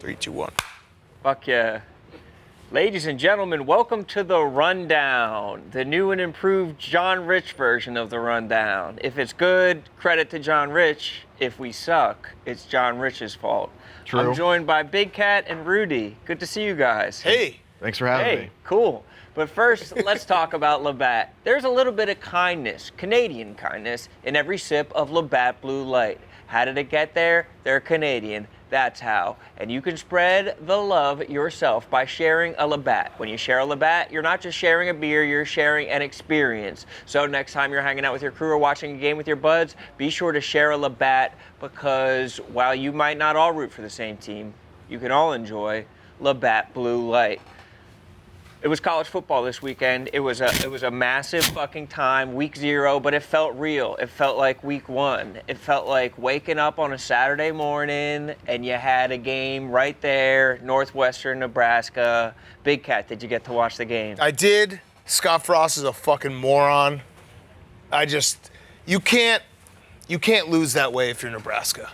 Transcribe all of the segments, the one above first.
3, 2, 1. Fuck yeah. Ladies and gentlemen, welcome to the Rundown, the new and improved John Rich version of the Rundown. If it's good, credit to John Rich. If we suck, it's John Rich's fault. True. I'm joined by Big Cat and Rudy. Good to see you guys. Hey. Thanks for having me. Hey, cool. But first, let's talk about Labatt. There's a little bit of kindness, Canadian kindness, in every sip of Labatt Blue Light. How did it get there? They're Canadian. That's how. And you can spread the love yourself by sharing a Labatt. When you share a Labatt, you're not just sharing a beer, you're sharing an experience. So next time you're hanging out with your crew or watching a game with your buds, be sure to share a Labatt, because while you might not all root for the same team, you can all enjoy Labatt Blue Light. It was college football this weekend. It was a massive fucking time, week 0, but it felt real. It felt like week 1. It felt like waking up on a Saturday morning and you had a game right there, Northwestern Nebraska. Big Cat, did you get to watch the game? I did. Scott Frost is a fucking moron. You can't lose that way if you're Nebraska.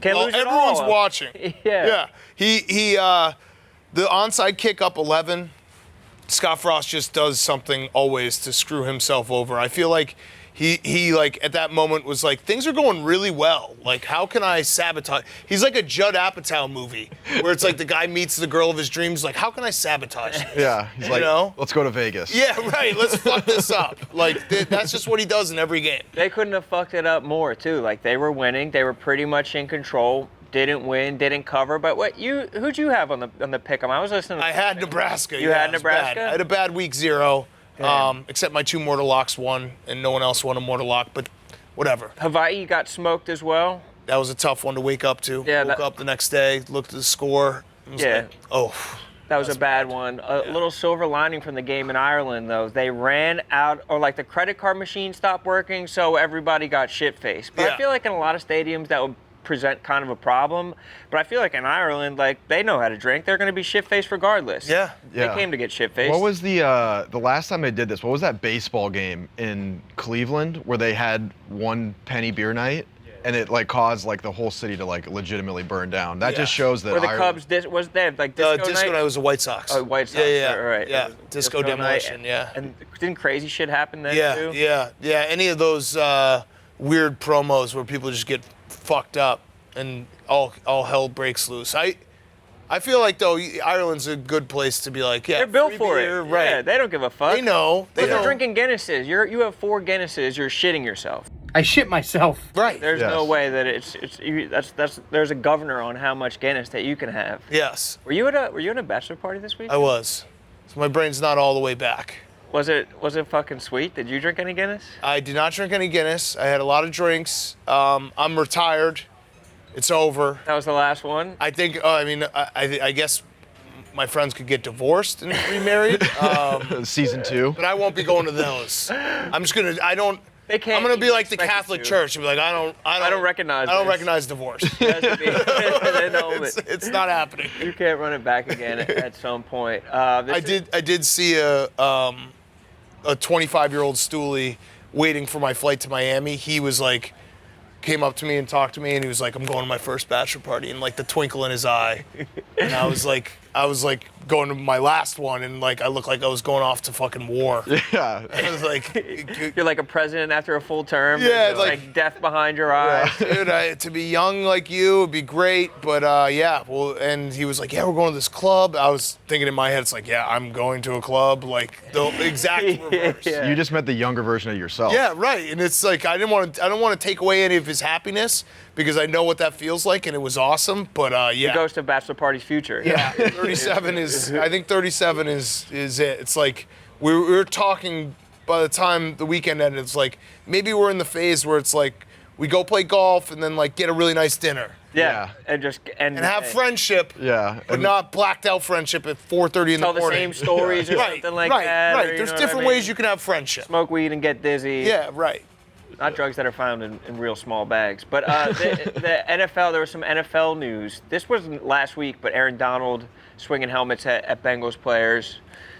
Can't lose at all. Everyone's watching. Yeah. The onside kick up 11. Scott Frost just does something always to screw himself over. I feel like he like at that moment was like, things are going really well. Like, how can I sabotage? He's like a Judd Apatow movie where it's like the guy meets the girl of his dreams. Like, how can I sabotage this? Yeah, he's like, let's go to Vegas. Yeah, right. Let's fuck this up. Like, that's just what he does in every game. They couldn't have fucked it up more, too. Like, they were winning. They were pretty much in control. Didn't win, didn't cover. But who'd you have on the pick 'em? I was listening to I had Nebraska. You had Nebraska? Bad. I had a bad week 0. Except my 2 mortal locks won, and no one else won a mortal lock, but whatever. Hawaii got smoked as well. That was a tough one to wake up to. Yeah, woke up the next day, looked at the score. And was like, oh. That was a bad one. A little silver lining from the game in Ireland, though. They ran out, or like the credit card machine stopped working, so everybody got shit-faced. But I feel like in a lot of stadiums that would present kind of a problem, but I feel like in Ireland, like, they know how to drink. They're going to be shit-faced regardless. Yeah. They came to get shit-faced. What was the last time they did this? What was that baseball game in Cleveland where they had 1 penny beer night and it like caused like the whole city to like legitimately burn down? That just shows that. Where the Cubs was there, like disco night was the White Sox. Oh, White Sox. Yeah. Right. Yeah. Disco demolition. Night. And didn't crazy shit happen then too? Yeah. Any of those weird promos where people just get fucked up and all hell breaks loose. I feel like, though, Ireland's a good place to be like, they're built for beer, it. Right. Yeah, they don't give a fuck. They know. They're drinking Guinnesses. You have 4 Guinnesses. You're shitting yourself. I shit myself. Right. There's no way that there's a governor on how much Guinness that you can have. Yes. Were you at a bachelor party this week? I was. So my brain's not all the way back. Was it fucking sweet? Did you drink any Guinness? I did not drink any Guinness. I had a lot of drinks. I'm retired. It's over. That was the last one? I think, I guess my friends could get divorced and remarried. Season 2. But I won't be going to those. I'm just going to, I'm going to be like the Catholic Church and be like, I don't recognize divorce. It's not happening. You can't run it back again at some point. I did see a 25-year-old stoolie waiting for my flight to Miami. He was like, came up to me and talked to me, and he was like, I'm going to my first bachelor party, and like the twinkle in his eye. And I was like going to my last one, and like I looked like I was going off to fucking war. Yeah. I was like, you're like a president after a full term. Yeah, like death behind your eyes. Dude, to be young like you would be great, but well, and he was like, yeah, we're going to this club. I was thinking in my head, it's like, yeah, I'm going to a club, like the exact reverse. Yeah. You just met the younger version of yourself. Yeah, right. And it's like I don't want to take away any of his happiness because I know what that feels like, and it was awesome. But He goes to bachelor party's future. Yeah, 37 is. I think 37 is it. It's like we were talking by the time the weekend ended. It's like maybe we're in the phase where it's like we go play golf and then like get a really nice dinner. Yeah. And have friendship. Yeah. But not blacked out friendship at 4:30 in the morning. Tell the same stories or something like that. Right. There's different ways you can have friendship. Smoke weed and get dizzy. Yeah, right. Not drugs that are found in real small bags. But the NFL, there was some NFL news. This wasn't last week, but Aaron Donald swinging helmets at Bengals players.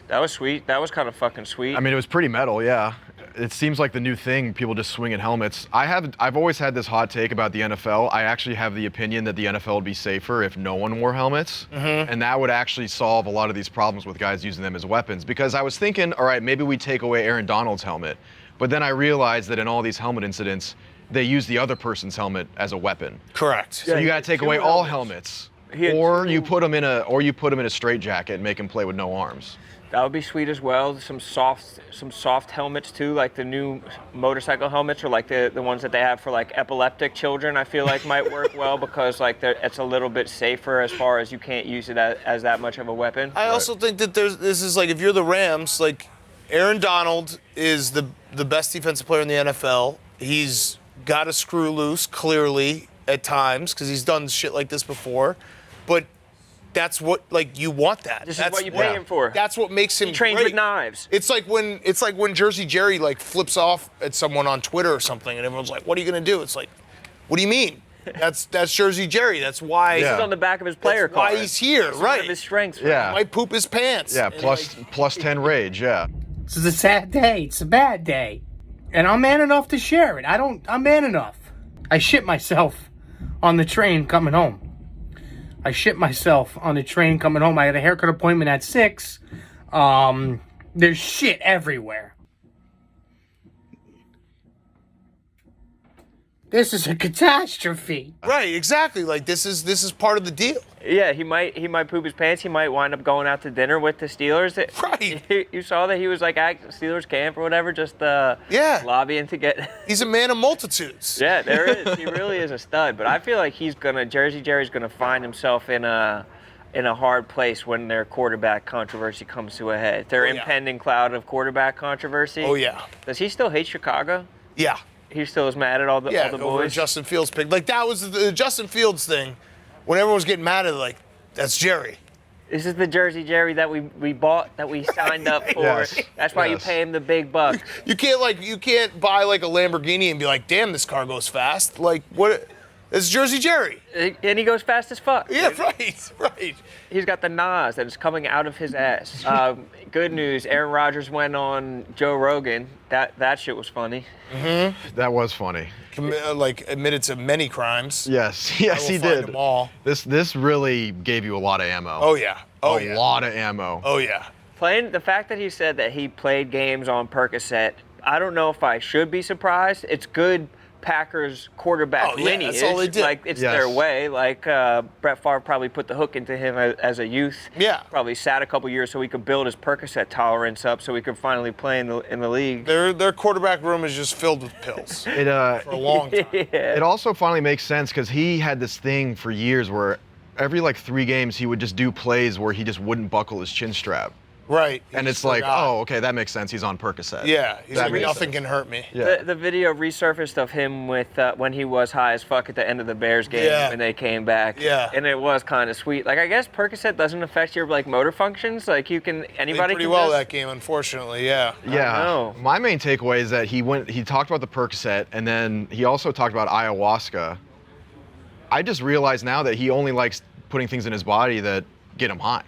That was sweet. That was kind of fucking sweet. I mean, it was pretty metal, yeah. it seems like the new thing, people just swinging helmets. I've always had this hot take about the NFL. I actually have the opinion that the NFL would be safer if no one wore helmets. And that would actually solve a lot of these problems with guys using them as weapons. Because I was thinking, all right, maybe we take away Aaron Donald's helmet. But then I realized that in all these helmet incidents, they use the other person's helmet as a weapon. Correct. So you got to take away all helmets. Or you put them in a straitjacket and make him play with no arms. That would be sweet as well. Some soft helmets too, like the new motorcycle helmets, or like the ones that they have for like epileptic children. I feel like might work well because like it's a little bit safer as far as you can't use it as that much of a weapon. I also think that this is like, if you're the Rams, like Aaron Donald is the best defensive player in the NFL. He's got a screw loose clearly at times because he's done shit like this before, but that's what, like, you want that. This is what you pay him for. That's what makes him He trains great. with knives. It's like when Jersey Jerry like flips off at someone on Twitter or something, and everyone's like, "What are you gonna do?" It's like, "What do you mean?" That's Jersey Jerry. That's why. This is on the back of his player that's card. why he's here, It's right? One of his strengths. Yeah. He might poop his pants. Yeah, And, plus 10 rage, yeah. This is a sad day. It's a bad day. And I'm man enough to share it. I'm man enough. I shit myself on the train coming home. I shit myself on the train coming home. I had a haircut appointment at 6. There's shit everywhere. This is a catastrophe. Right, exactly. Like this is part of the deal. Yeah, he might poop his pants. He might wind up going out to dinner with the Steelers. Right. You saw that he was like at Steelers camp or whatever, just lobbying to get. He's a man of multitudes. Yeah, there is. He really is a stud. But I feel like Jersey Jerry's gonna find himself in a hard place when their quarterback controversy comes to a head. Their impending cloud of quarterback controversy. Oh yeah. Does he still hate Chicago? Yeah. He still is mad at all the over boys. Justin Fields pick. Like that was the Justin Fields thing. When everyone was getting mad at it, like, that's Jerry. This is the Jersey Jerry that we bought, that we signed up for. Yes. That's why you pay him the big bucks. You can't buy like a Lamborghini and be like, damn, this car goes fast. Like what? It's Jersey Jerry. And he goes fast as fuck. Yeah, right. He's got the Nas that is coming out of his ass. Good news, Aaron Rodgers went on Joe Rogan. That shit was funny. That was funny. Like admitted to many crimes. Yes, I will he find did. them all. This really gave you a lot of ammo. Oh yeah. Oh a yeah. lot of ammo. Oh yeah. The fact that he said that he played games on Percocet, I don't know if I should be surprised. It's good Packers quarterback lineage. That's all they did. Like it's their way. Like Brett Favre probably put the hook into him as a youth. Yeah. Probably sat a couple years so he could build his Percocet tolerance up so he could finally play in the league. Their quarterback room is just filled with pills for a long time. It also finally makes sense because he had this thing for years where every like 3 games he would just do plays where he just wouldn't buckle his chin strap. Right. And it's like, oh, okay, that makes sense. He's on Percocet. Yeah. He's That like, makes nothing sense. can hurt me. Yeah. The video resurfaced of him with when he was high as fuck at the end of the Bears game when they came back. Yeah. And it was kind of sweet. Like I guess Percocet doesn't affect your like motor functions. Like you can anybody Did pretty can well just, that game, unfortunately. Yeah. Yeah. know. My main takeaway is that he talked about the Percocet and then he also talked about ayahuasca. I just realized now that he only likes putting things in his body that get him high.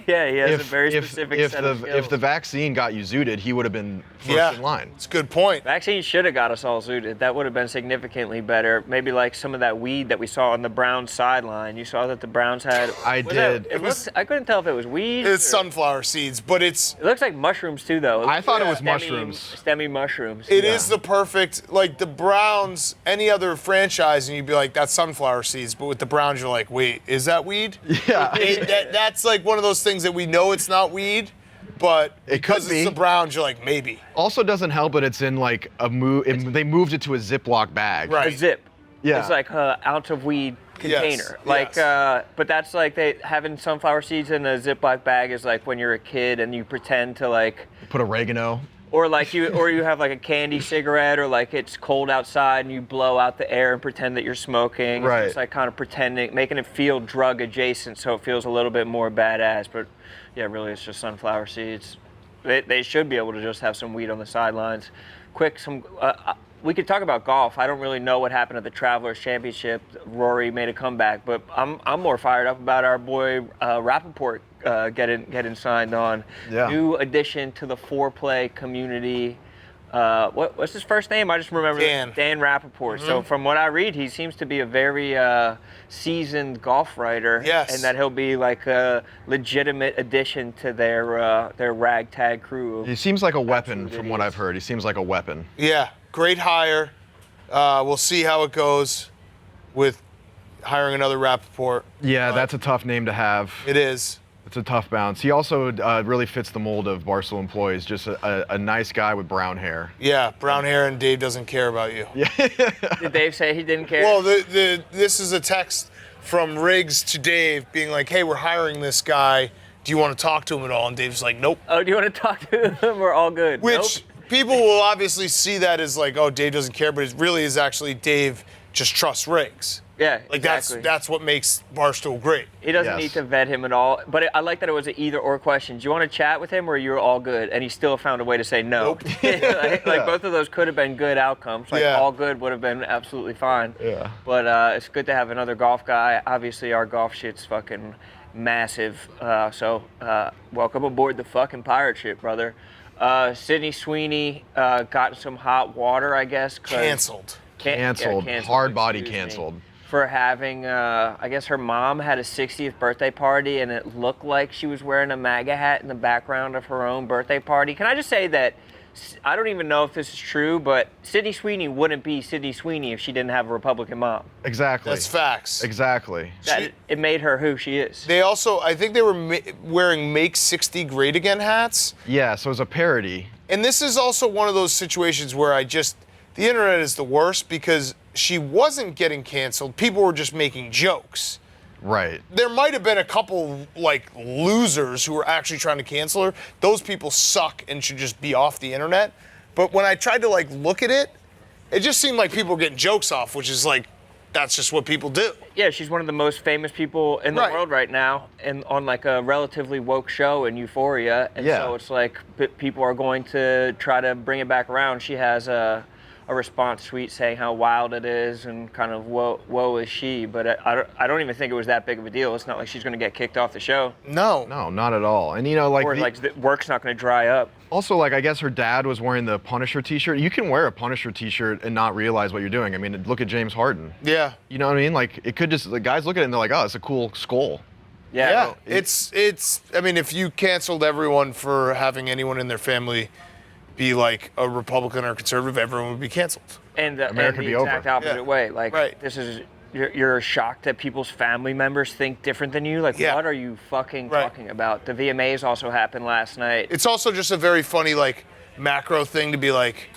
Yeah, he has a very specific set of skills. If the vaccine got you zooted, he would have been first in line. It's a good point. Vaccine should have got us all zooted. That would have been significantly better. Maybe like some of that weed that we saw on the Browns sideline. You saw that the Browns had. I did. I couldn't tell if it was weed. It's or- sunflower seeds, but it It looks like mushrooms too, though. I thought it was Stemmy- mushrooms. Stemmy mushrooms. is the perfect, like the Browns, any other franchise, and you'd be like, that's sunflower seeds. But with the Browns, you're like, wait, is that weed? Yeah. That's like one of those things that we know it's not weed, but It because could it's be. the Browns, you're like, maybe. Also doesn't help that it's in like a they moved it to a Ziploc bag. Right. A zip. Yeah. It's like an ounce of weed container. Like, yes. but that's like having sunflower seeds in a Ziploc bag is like when you're a kid and you pretend to like. Put oregano. Or like you have like a candy cigarette, or like it's cold outside and you blow out the air and pretend that you're smoking. Right. It's like kind of pretending, making it feel drug adjacent, so it feels a little bit more badass. But yeah, really, it's just sunflower seeds. They should be able to just have some weed on the sidelines. We could talk about golf. I don't really know what happened at the Travelers Championship. Rory made a comeback, but I'm more fired up about our boy Rappaport getting signed on. Yeah. New addition to the foreplay community. what's his first name? I just remember Dan Rappaport. So from what I read, he seems to be a very seasoned golf writer. Yes. And that he'll be like a legitimate addition to their ragtag crew. He seems like a weapon from what I've heard. He seems like a weapon. Yeah, great hire. We'll see how it goes with hiring another Rappaport. Yeah, that's a tough name to have. It is. It's a tough bounce. He also really fits the mold of Barstool employees. Just a nice guy with brown hair. Yeah, brown hair, and Dave doesn't care about you. Yeah. Did Dave say he didn't care? Well, this is a text from Riggs to Dave being like, hey, we're hiring this guy. Do you want to talk to him at all? And Dave's like, nope. Oh, do you want to talk to him? We're all good. Which people will obviously see that as like, oh, Dave doesn't care, but it really is actually Dave just trusts Riggs. Yeah, Like exactly. that's what makes Barstool great. He doesn't need to vet him at all. But I like that it was an either-or question. Do you want to chat with him or you're all good? And he still found a way to say no. Nope. like both of those could have been good outcomes. Like all good would have been absolutely fine. Yeah. But it's good to have another golf guy. Obviously, our golf shit's fucking massive. So welcome aboard the fucking pirate ship, brother. Sydney Sweeney got some hot water, I guess. Canceled. Canceled. Hard body canceled. For having, I guess her mom had a 60th birthday party and it looked like she was wearing a MAGA hat in the background of her own birthday party. Can I just say that I don't even know if this is true, but Sydney Sweeney wouldn't be Sydney Sweeney if she didn't have a Republican mom. Exactly. That's facts. Exactly. It made her who she is. They also, I think they were wearing Make 60 Great Again hats. Yeah, so it's a parody. And this is also one of those situations where the internet is the worst because she wasn't getting canceled. People were just making jokes. Right. There might have been a couple, like, losers who were actually trying to cancel her. Those people suck and should just be off the internet. But when I tried to, like, look at it, it just seemed like people were getting jokes off, which is, like, that's just what people do. Yeah, she's one of the most famous people in the world right now and on, like, a relatively woke show in Euphoria. And so it's like people are going to try to bring it back around. She has a response tweet saying how wild it is and kind of woe is she, but I don't even think it was that big of a deal. It's not like she's going to get kicked off the show. No, not at all. And like, or the work's not going to dry up. Also, like, I guess her dad was wearing the Punisher t-shirt. You can wear a Punisher t-shirt and not realize what you're doing. I mean, look at James Harden. Yeah. You know what I mean? Like, it could just, the guys look at it and they're like, oh, it's a cool skull. Yeah. It's I mean, if you canceled everyone for having anyone in their family be like a Republican or conservative, everyone would be canceled. And America the be exact over. opposite way. Like, this is, you're shocked that people's family members think different than you. Like, what are you fucking talking about? The VMAs also happened last night. It's also just a very funny, like, macro thing to be like,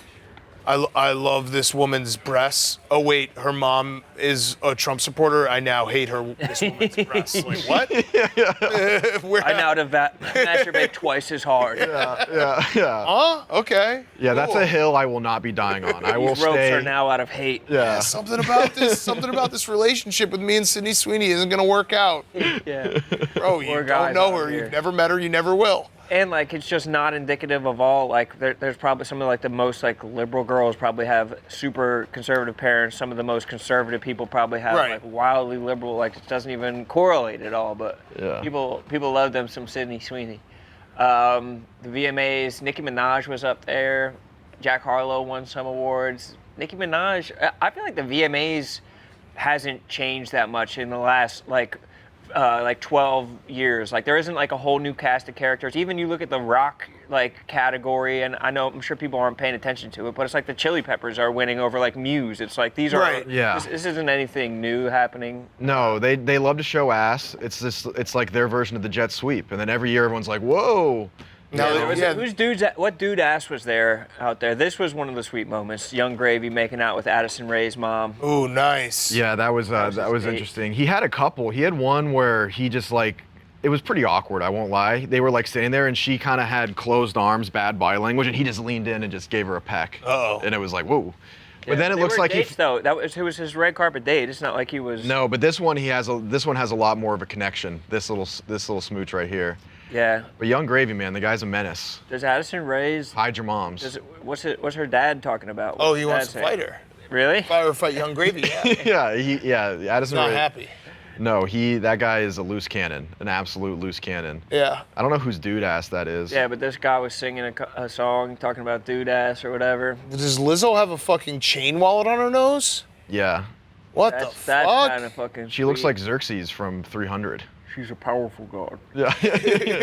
I love this woman's breasts. Oh, wait, her mom is a Trump supporter. I now hate this woman's breasts. Like, what? I now masturbate twice as hard. Huh? Okay. Yeah, cool. That's a hill I will not be dying on. I will These ropes are now out of hate. Yeah. Something about this relationship with me and Sydney Sweeney isn't going to work out. Yeah. Bro, you don't know her. You've never met her. You never will. And, like, it's just not indicative of all, like, there's probably some of, like, the most, like, liberal girls probably have super conservative parents. Some of the most conservative people probably have, like, wildly liberal, like, it doesn't even correlate at all. But people love them some Sydney Sweeney. The VMAs, Nicki Minaj was up there. Jack Harlow won some awards. Nicki Minaj, I feel like the VMAs hasn't changed that much in the last, like 12 years. Like, there isn't like a whole new cast of characters. Even you look at the rock like category, and I'm sure people aren't paying attention to it, but it's like the Chili Peppers are winning over like Muse. It's like these are this isn't anything new happening. No, they love to show ass. It's like their version of the jet sweep, and then every year everyone's like, whoa. What dude ass was there out there? This was one of the sweet moments. Young Gravy making out with Addison Rae's mom. Ooh, nice. Yeah, that was interesting. He had a couple. He had one where he just like, it was pretty awkward, I won't lie. They were like sitting there and she kind of had closed arms, bad body language, and he just leaned in and just gave her a peck. Uh-oh. And it was like, whoa. But then it looks like it was his red carpet date. It's not like he was. No, but this one has a lot more of a connection. This little smooch right here. Yeah. But Young Gravy, man, the guy's a menace. Does Addison Rae's hide your moms? What's her dad talking about? He wants to fight her. Really? Fight Young Gravy. Yeah. Addison Not Rae. happy. No, that guy is a loose cannon, an absolute loose cannon. Yeah. I don't know whose dude ass that is. Yeah, but this guy was singing a song talking about dude ass or whatever. Does Lizzo have a fucking chain wallet on her nose? Yeah. What That's the fuck? kind of fucking. She looks sweet. like Xerxes from 300. She's a powerful god. Yeah.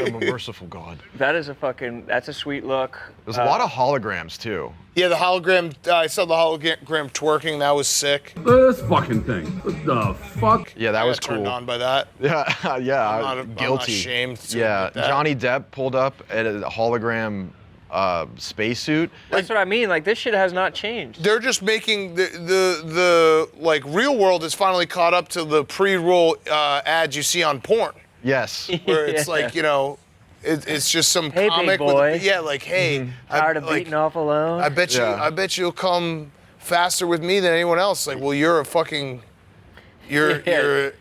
I'm a merciful god. That's a sweet look. There's a lot of holograms too. Yeah, the hologram. I saw the hologram twerking. That was sick. This fucking thing. What the fuck? Yeah, that I was got turned cool. on by that. Yeah, yeah. I'm not guilty. ashamed to Yeah, admit that. Johnny Depp pulled up at a hologram spacesuit. That's what I mean. Like, this shit has not changed. They're just making the like real world is finally caught up to the pre-roll ads you see on porn, Yes. where it's Yeah. like, you know, it's just some Hey, big comic boy. with like, hey, Tired of beating off alone? I bet you, Yeah. I bet you'll come faster with me than anyone else. Like, well, you're a fucking, you're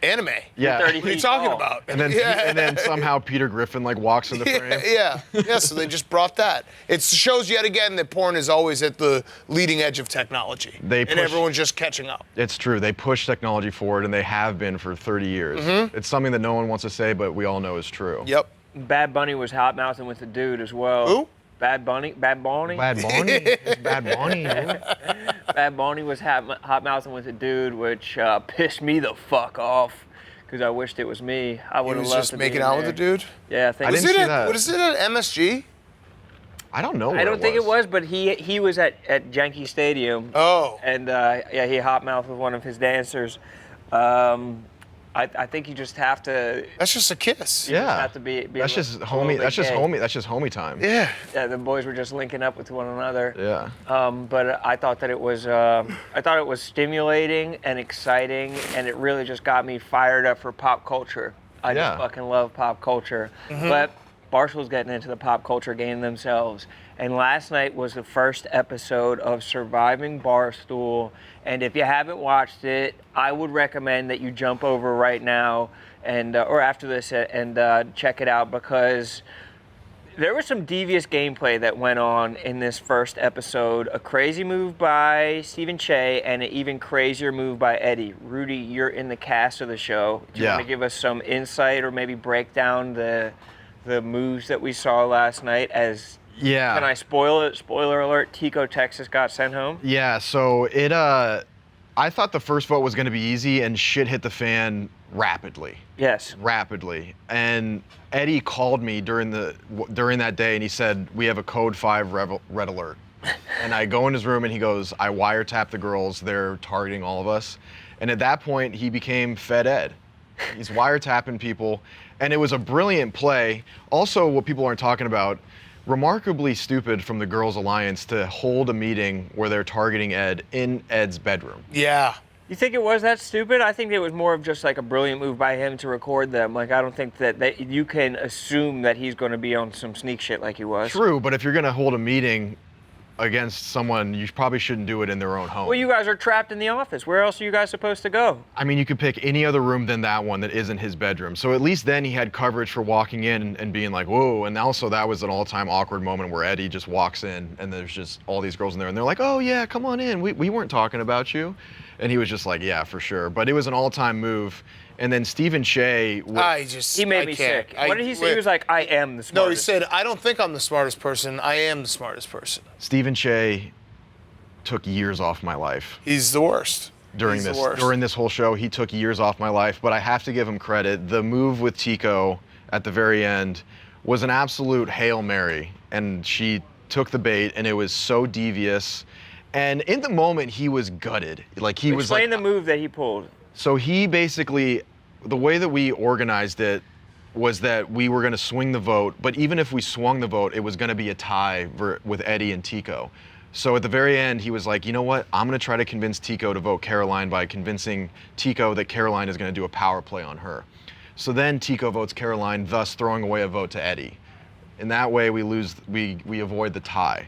anime. Yeah. 30 What are you feet talking tall. about? And then and then somehow Peter Griffin like walks in the frame. Yeah. So they just brought that. It shows yet again that porn is always at the leading edge of technology, They and push- everyone's just catching up. It's true. They push technology forward, and they have been for 30 years. Mm-hmm. It's something that no one wants to say, but we all know is true. Yep. Bad Bunny was hot mouthing with the dude as well. Who? Bad Bunny. Bad Bunny. It's Bad Bunny. Dude. Bad Bunny was hot mouthing with a dude, which pissed me the fuck off because I wished it was me. I He would have was loved just to making be out in with the there. dude. Yeah, I think. I Was didn't it see at that. what is it at MSG? I don't know. I where don't think it was, but he was at Yankee Stadium. Oh. And he hot mouthed with one of his dancers. I think you just have to. That's just a kiss. Yeah. Have to be That's a just little homie. bit That's just gay. homie. That's just homie time. Yeah. Yeah, the boys were just linking up with one another. Yeah. But I thought that it was stimulating and exciting, and it really just got me fired up for pop culture. I Yeah. just fucking love pop culture. But Barstool's getting into the pop culture game themselves. And last night was the first episode of Surviving Barstool. And if you haven't watched it, I would recommend that you jump over right now and or after this and check it out, because there was some devious gameplay that went on in this first episode. A crazy move by Stephen Che and an even crazier move by Eddie. Rudy, you're in the cast of the show. Do you Yeah. want to give us some insight or maybe break down the moves that we saw last night? As Yeah. Can I spoil it? Spoiler alert, Tico, Texas got sent home. Yeah, so I thought the first vote was going to be easy, and shit hit the fan rapidly. Yes. Rapidly. And Eddie called me during that day, and he said, we have a code 5 red alert. And I go in his room, and he goes, I wiretap the girls, they're targeting all of us. And at that point, he became Fed Ed. He's wiretapping people, and it was a brilliant play. Also, what people aren't talking about, remarkably stupid from the Girls Alliance to hold a meeting where they're targeting Ed in Ed's bedroom. Yeah. You think it was that stupid? I think it was more of just like a brilliant move by him to record them. Like, I don't think that you can assume that he's going to be on some sneak shit like he was. True, but if you're going to hold a meeting against someone, you probably shouldn't do it in their own home. Well, you guys are trapped in the office. Where else are you guys supposed to go? I mean, you could pick any other room than that one that isn't his bedroom. So at least then he had coverage for walking in and being like, whoa. And also that was an all-time awkward moment where Eddie just walks in and there's just all these girls in there and they're like, oh yeah, come on in. We weren't talking about you. And he was just like, yeah, for sure. But it was an all-time move. And then Stephen Che. He made me sick. What did he say? He was like, I am the smartest. No, he said, I don't think I'm the smartest person. I am the smartest person. Stephen Che took years off my life. He's the worst. During this whole show, he took years off my life, but I have to give him credit. The move with Tico at the very end was an absolute Hail Mary, and she took the bait, and it was so devious. And in the moment, he was gutted. Like he was like, Explain the move that he pulled. so he basically, the way that we organized it was that we were going to swing the vote, but even if we swung the vote, it was going to be a tie with Eddie and Tico. So at the very end, he was like, you know what? I'm going to try to convince Tico to vote Caroline by convincing Tico that Caroline is going to do a power play on her. So then Tico votes Caroline, thus throwing away a vote to Eddie. In that way, we avoid the tie.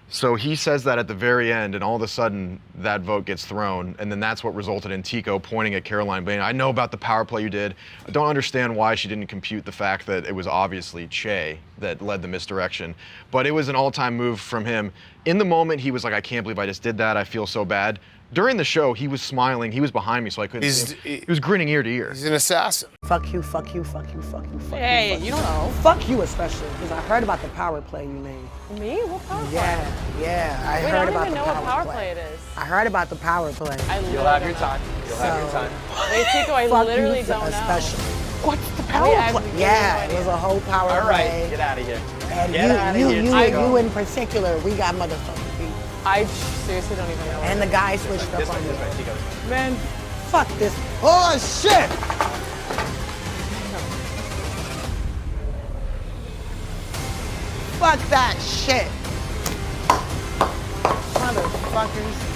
So he says that at the very end, and all of a sudden, that vote gets thrown, and then that's what resulted in Tico pointing at Caroline, saying, I know about the power play you did. I don't understand why she didn't compute the fact that it was obviously Che that led the misdirection. But it was an all-time move from him. In the moment, he was like, I can't believe I just did that. I feel so bad. During the show, he was smiling. He was behind me, so I couldn't see him. He was grinning ear to ear. He's an assassin. Fuck you, fuck you, fuck you, fuck you, fuck Hey, you. you don't know. Fuck you especially, because I heard about the power play you made. Me? What power play? Yeah, I Wait, heard I don't about even the know what power power play it is. I heard about the power play. I literally You'll have your don't know. time. You'll have your time. Wait, Tico, I Fuck literally you don't know. especially. What's the I power mean, I have play? no Yeah, it idea. was a whole power All right, play. get out of here. And Get outta here, Tico. you in particular, we got motherfucking beat. I seriously don't even know. And the guy switched up on you. Tico. Man, fuck this. Oh shit! Fuck that shit. Motherfuckers.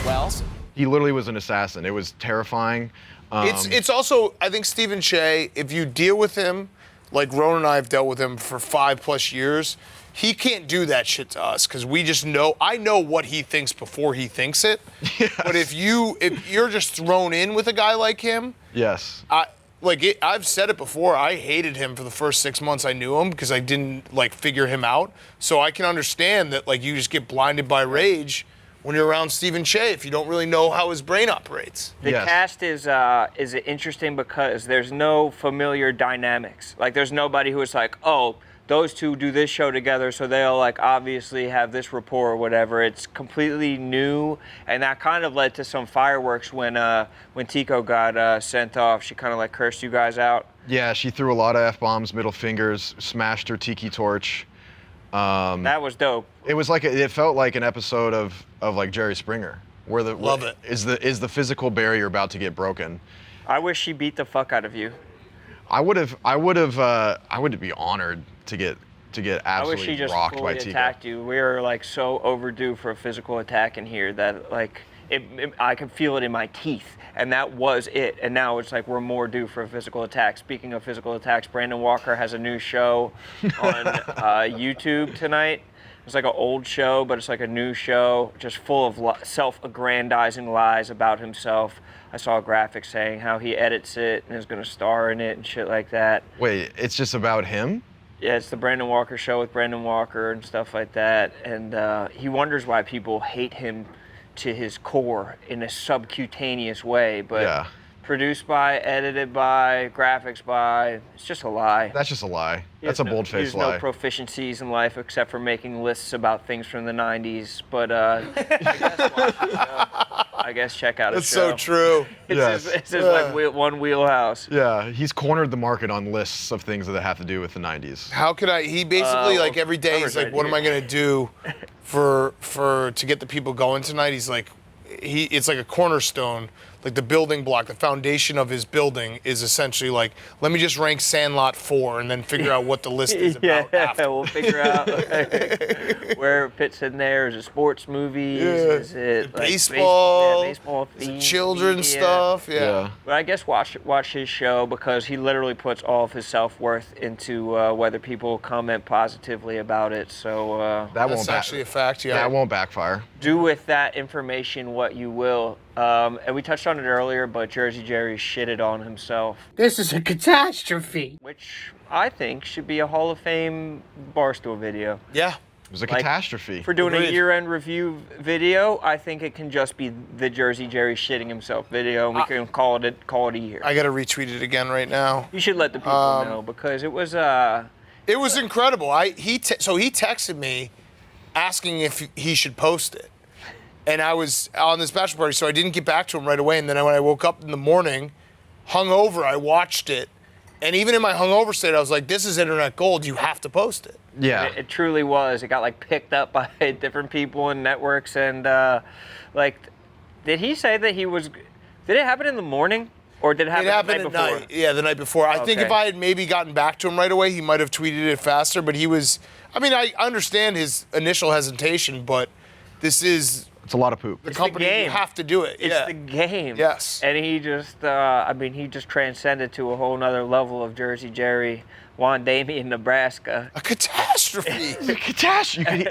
Well, He literally was an assassin. It was terrifying. It's also, I think Stephen Shea, if you deal with him, like Rone and I have dealt with him for 5+ years, he can't do that shit to us because we just know. I know what he thinks before he thinks it. Yes. But if you're just thrown in with a guy like him, Yes. I've said it before. I hated him for the first 6 months I knew him because I didn't figure him out. So I can understand that you just get blinded by rage when you're around Stephen Shea if you don't really know how his brain operates. The Yes. cast is interesting because there's no familiar dynamics. Like there's nobody who is like, oh, those two do this show together, so they'll obviously have this rapport or whatever. It's completely new, and that kind of led to some fireworks when Tico got sent off. She kind of cursed you guys out. Yeah, she threw a lot of F-bombs, middle fingers, smashed her tiki torch. That was dope. It was it felt like an episode of Jerry Springer, where Love it. Is the physical barrier about to get broken. I wish she beat the fuck out of you. I would be honored to get I wish she absolutely just rocked fully by Tico. attacked you. We are so overdue for a physical attack in here that I can feel it in my teeth, and that was it. And now it's we're more due for a physical attack. Speaking of physical attacks, Brandon Walker has a new show on YouTube tonight. It's an old show, but it's a new show, just full of self-aggrandizing lies about himself. I saw a graphic saying how he edits it and is going to star in it and shit like that. Wait, it's just about him? Yeah, it's the Brandon Walker show with Brandon Walker and stuff like that. And he wonders why people hate him to his core in a subcutaneous way. But Yeah. produced by, edited by, graphics by, it's just a lie. That's just a lie. He That's a has bold-faced He has lie. no proficiencies in life except for making lists about things from the 90s. But I guess check out his That's show. so true. Yes. It's his one wheelhouse. Yeah, he's cornered the market on lists of things that have to do with the 90s. How could I? He basically every day he's coverage what am I idea. gonna do to get the people going tonight? He's it's like a cornerstone, the building block, the foundation of his building is essentially let me just rank Sandlot 4 and then figure out what the list is about after. We'll figure out where it fits in there. Is it sports movies? Yeah. Is it Baseball? baseball Is it themed children's media? stuff? Yeah. But I guess watch his show because he literally puts all of his self-worth into whether people comment positively about it. So That That's won't actually a fact. Yeah. That won't backfire. do with that information what you will. And we touched on it earlier, but Jersey Jerry shitted on himself, This is a catastrophe. which I think should be a Hall of Fame Barstool video. Yeah. It was a catastrophe. For doing Agreed. a year-end review video, I think it can just be the Jersey Jerry shitting himself video, and we can call it a year. I gotta retweet it again right now. You should let the people know because it was It was incredible. He texted me asking if he should post it. And I was on this bachelor party, so I didn't get back to him right away. And then when I woke up in the morning, hungover, I watched it. And even in my hungover state, I was like, this is internet gold. You have to post it. Yeah. It truly was. It got picked up by different people and networks, and did he say that he was? Did it happen in the morning or did it happen, It happened the at night before? night. Yeah, the night before. I think Okay. if I had maybe gotten back to him right away, he might have tweeted it faster. But he was, I understand his initial hesitation, but this is It's a lot of poop. the It's company. the game. You have to do it. It's yeah. the game. Yes. And he just, he just transcended to a whole nother level of Jersey Jerry, Juan Damian, Nebraska. A catastrophe. Catastrophe.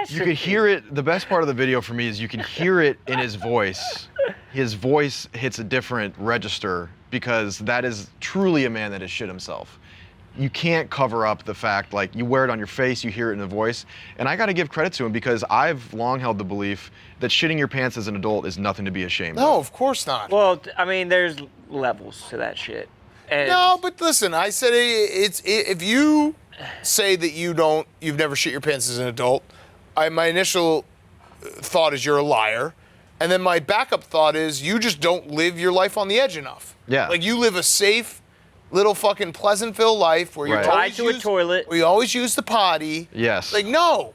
You could hear it. The best part of the video for me is you can hear it in his voice. His voice hits a different register because that is truly a man that has shit himself. you can't cover up the fact, like, you wear it on your face, you hear it in the voice. And I got to give credit to him because I've long held the belief that shitting your pants as an adult is nothing to be ashamed of. No, of course not. Well, I mean, there's levels to that shit. And No, but listen, I said if you say that you've never shit your pants as an adult, my initial thought is you're a liar. And then my backup thought is you just don't live your life on the edge enough. Yeah. Like you live a safe little fucking Pleasantville life where you're Right. always Tied to a toilet. where you always use the potty. Yes. Like no.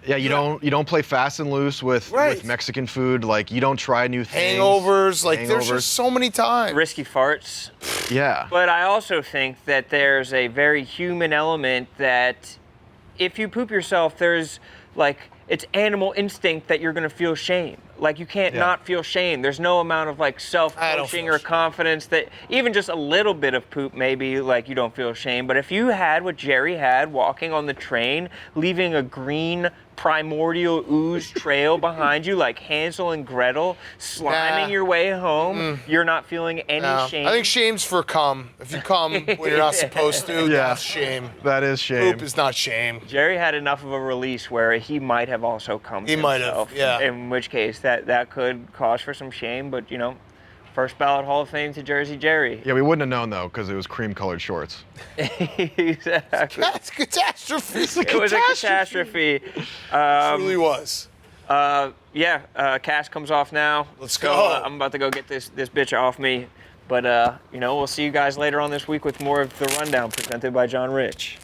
Yeah, you don't play fast and loose with Right. Mexican food. Like, you don't try new things. Hangovers, like there's Hangovers. just so many times. risky farts. Yeah. But I also think that there's a very human element that if you poop yourself, there's like, it's animal instinct that you're gonna feel shame. Like you can't Yeah. not feel shame. There's no amount of like I don't self-coaching feel or shame. confidence that even just a little bit of poop, maybe like you don't feel shame. But if you had what Jerry had walking on the train, leaving a green primordial ooze trail behind you like Hansel and Gretel, sliming Nah. your way home, you're not feeling any No. shame. I think shame's for cum. If you cum when you're not supposed to, Yeah. that's shame. That is shame. Poop is not shame. Jerry had enough of a release where he might have also come He to might have, himself. yeah. In which case that could cause for some shame, but you know, first ballot Hall of Fame to Jersey Jerry. Yeah, we wouldn't have known, though, because it was cream-colored shorts. Exactly. That's catastrophe. It was a catastrophe. It really was. Cast comes off now. Let's So, go. I'm about to go get this bitch off me. But we'll see you guys later on this week with more of the rundown presented by John Rich.